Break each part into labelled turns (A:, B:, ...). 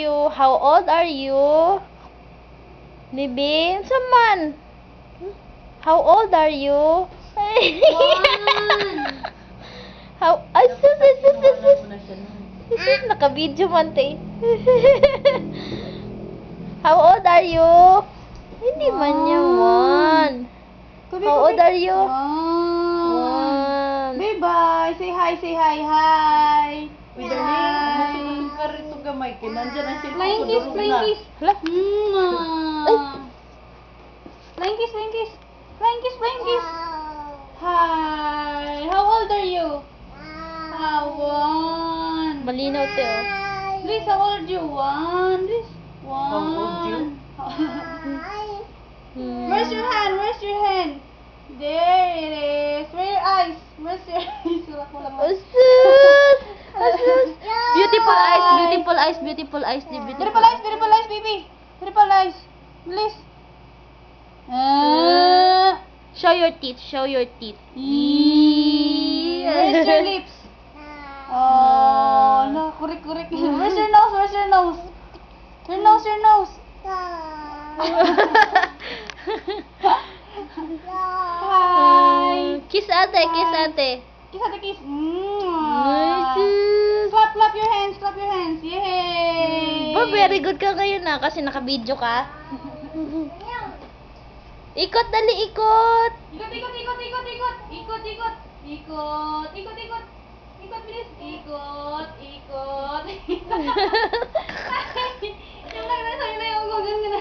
A: How old are you? Bibi, saman. How old are you? How ay sus. Naka-video man te. How old are you? Hindi man niya one. How old are you? One.
B: Bye-bye. Say hi, hi.
C: Masunod ka rito gamay. Nandiyan ang cellphone
B: Flying
C: ko.
B: kiss, flying kiss.
A: Hala.
B: Flying kiss. Flying kiss. Hi. How old are you? One.
A: Malinaw te oh.
B: Please, how old you? One. Please. One.
C: How old you?
B: Where's your hand? There it is. Where your eyes? Where's your eyes?
A: Asus! Beautiful eyes, beautiful eyes.
B: Beautiful eyes, baby. Beautiful eyes. Please.
A: Show your teeth,
B: Where's your lips? Oh, no, correct. Where's your nose? Your nose. Hi.
A: Kiss ate.
B: Kiss ate, kiss.
A: Asus!
B: Clap your hands. Yay.
A: Ba, very good ka ngayon na kasi naka-video ka. Ikot, dali, ikot.
B: Ikot, bilis. Ikot. Yung ugogan ka na.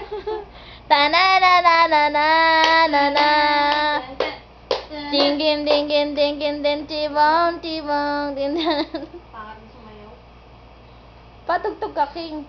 A: Ta-na-na-na-na-na-na. Ding-gin, tibong, din.
B: Pangat mo sumayaw.
A: Patugtog ka, King.